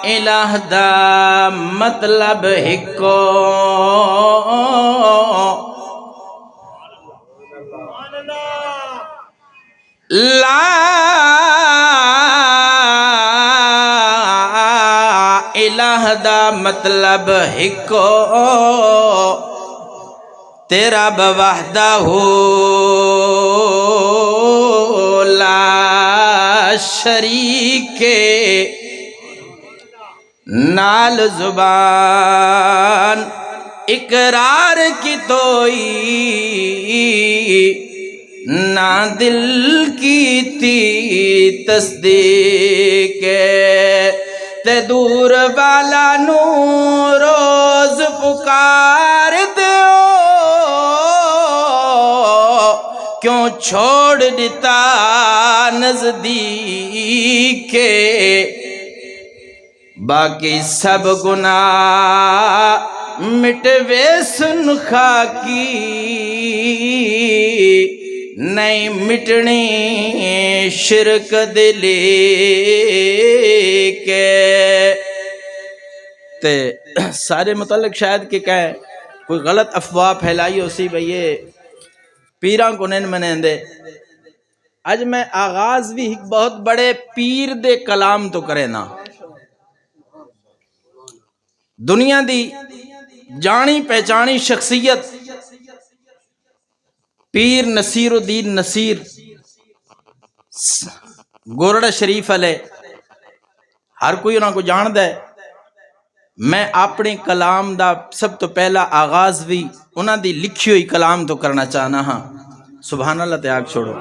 الہ دا مطلب ہکو لا الہ دا مطلب ہکو تیرا بوحدہ لا شریک نال زبان اقرار کی توئی نہ دل کی تی تصدیق تے دور والا نو روز پکار دیو کیوں چھوڑ دیتا نزدیک باقی سب گناہ مٹوے سن خاکی نہیں مٹنی شرک دلی کے تے سارے متعلق شاید کہ کہیں کوئی غلط افواہ پھیلائی ہو سی بھئی یہ پیران کو نین منین دے آج میں آغاز بھی ایک بہت بڑے پیر دے کلام تو کرے نا دنیا دی جانی پہچانی شخصیت پیر نصیر الدین نصیر گورڑا شریف علیہ ہر کوئی انہاں کو جان دے میں اپنے کلام دا سب تو پہلا آغاز بھی انہاں دی لکھی ہوئی کلام تو کرنا چاہنا ہاں سبحان اللہ تے آگ چھوڑو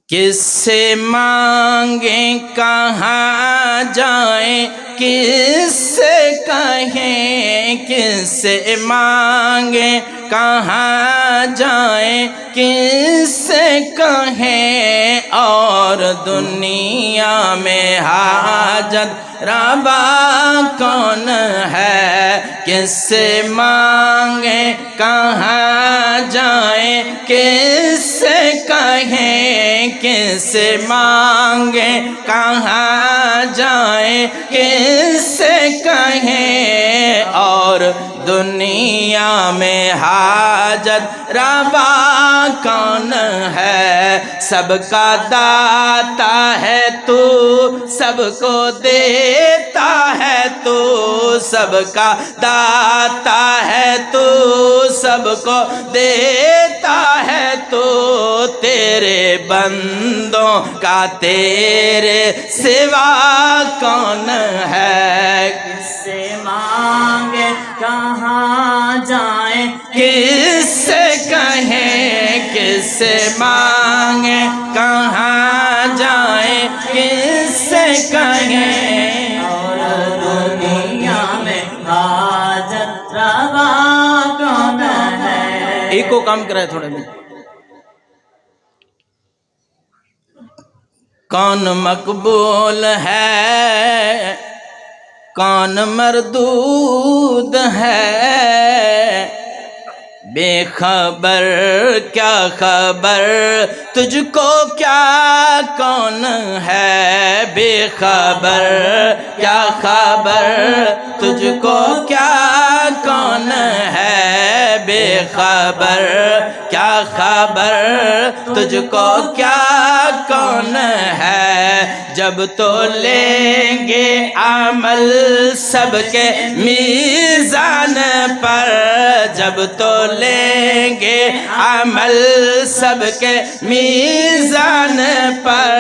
کس سے مانگیں کہاں جائیں کس سے کہیں کس سے مانگیں کہاں جائیں کس سے کہیں اور دنیا میں حاجت روا کون ہے کس سے مانگیں کہاں جائیں کس سے کہیں کس سے مانگیں کہاں جائیں کس سے کہیں اور دنیا میں حاجت روا کون ہے سب کا داتا ہے تو سب کو دیتا ہے تو سب کا داتا ہے تو سب کو دیتا ہے تو تیرے بندوں کا تیرے سوا کون ہے کس سے مانگے کہاں جائیں کس سے کہیں کس سے مانگے کہاں جائیں کس سے کہیں اور دنیا میں حاجت روا کون ہے ایک کو کام کرائے تھوڑے بھی کون مقبول ہے کون مردود ہے بے خبر کیا خبر تجھ کو کیا کون ہے بے خبر کیا خبر تجھ کو کیا کون ہے بے خبر کیا خبر تجھ کو کیا کون ہے جب تو لیں گے عمل سب کے میزان پر جب تو لیں گے عمل سب کے میزان پر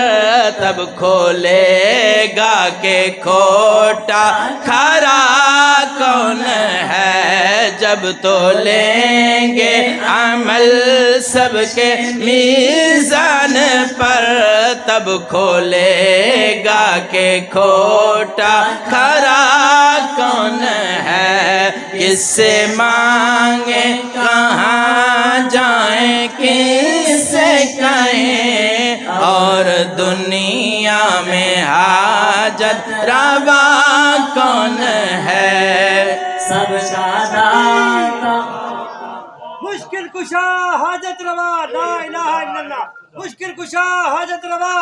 تب کھولے گا کہ کھوٹا کھرا کون ہے جب تو لیں گے عمل سب کے میزان پر تب کھولے گا کہ کھوٹا کھرا کون ہے کس سے مانگے کہاں جائیں کس سے کہیں اور دنیا میں حاجت روا کون ہے سب کا داتا مشکل کشا حاجت روا لا الہ الا اللہ مشکل کشا حاجت روا،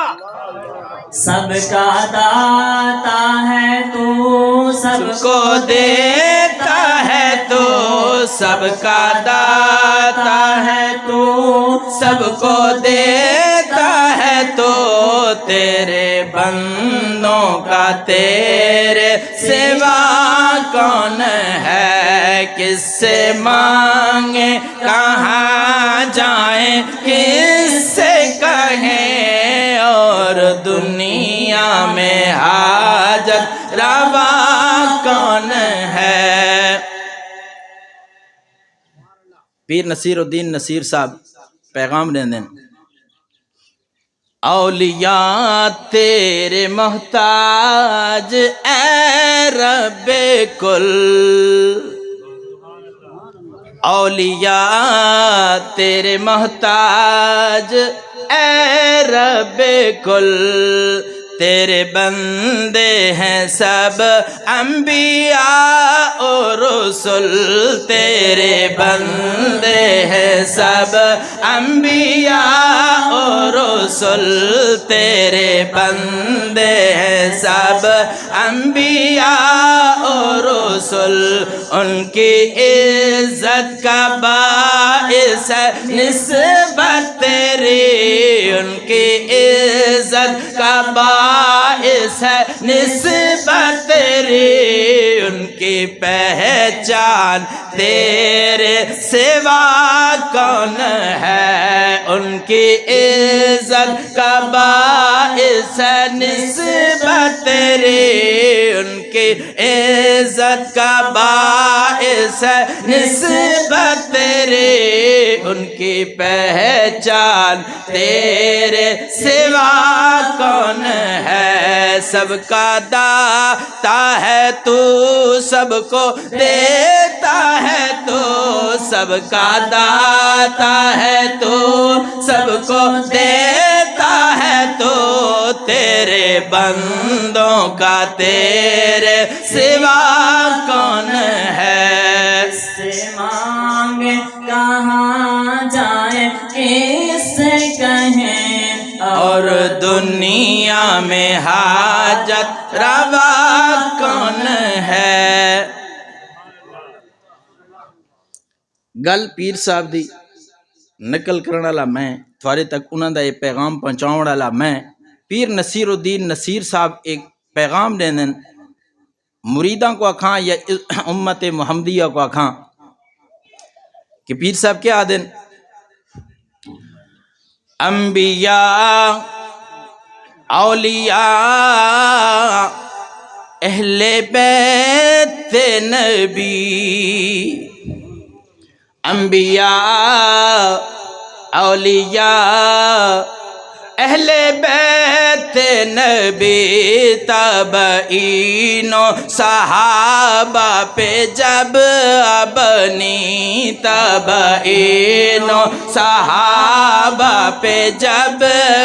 سب کا داتا ہے تو سب کو دیتا ہے تو سب کا داتا ہے تو سب کو دیتا ہے تو تیرے بندوں کا تیرے سوا کون ہے، کس سے مانگیں کہاں جائیں کس سے کہیں، اور دنیا میں حاجت روا کون ہے۔ پیر نصیر الدین نصیر صاحب پیغام دیں دیں، اولیاء تیرے محتاج اے رب کل، اولیاء تیرے محتاج اے رب کل، تیرے بندے ہیں سب انبیاء و رسل، تیرے بندے ہیں سب انبیاء و رسل، تیرے بندے ہیں سب انبیاء و رسل، ان کی عزت کا باعث ہے نسبت تیری، ان کی عزت کا باعث ہے نسبت تیری، ان کی پہچان تیرے سوا کون ہے، ان کی عزت کا باعث ہے نسبت تیری، ان کی عزت کا باعث ہے نسبت تیری، ان کی پہچان تیرے سوا کون ہے، سب کا داتا ہے تو سب کو دیتا ہے تو سب کا داتا ہے تو سب کو دیتا ہے تو تیرے بندوں کا تیرے سوا کون ہے، سے مانگے کہاں جائیں کس سے کہیں، اور دنیا میں حاجت روا کون ہے۔ گل پیر صاحب دی نقل کرنے والا میں، تھوڑے تک انہوں دا یہ پیغام پہنچاؤں والا میں۔ پیر نصیر الدین نصیر صاحب ایک پیغام دیں دیں مریداں کو آکھاں یا امت محمدیہ کو آکھاں کہ پیر صاحب کیا آدن، انبیاء اولیاء اہل بیت نبی، انبیاء اولیاء اہل بیت نبی، تابعین و صحابہ پہ جب ابنی، تابعین و صحابہ پہ جب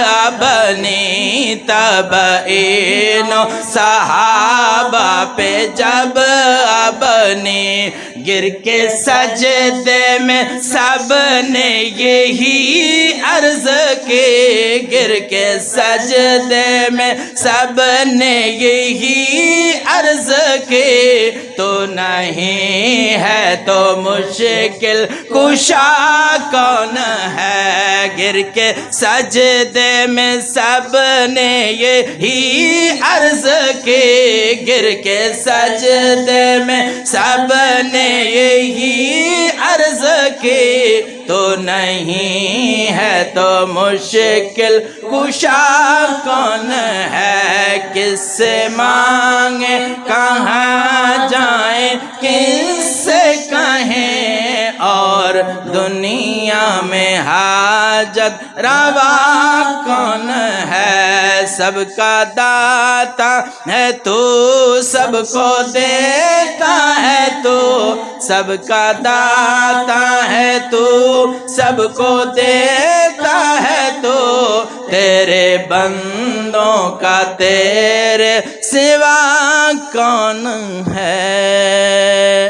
ابنی، تابعین و صحابہ پہ جب ابنی، گر کے سجدے میں سب نے یہی عرض کی، گر کے سجدے میں سب نے یہی عرض کی، تو نہیں ہے تو مشکل کشا کون ہے، گر کے سجدے میں سب نے یہی عرض کی، گر کے سجدے میں سب نے یہی عرض کی، تو نہیں ہے تو مشکل کشا کون ہے، کس سے مانگے کہاں جائیں کس سے کہیں، اور دنیا میں حاجت روا کون ہے، سب کا داتا ہے تو سب کو دیتا ہے تو سب کا داتا ہے تو سب کو دیتا ہے تو تیرے بندوں کا تیرے سوا کون ہے۔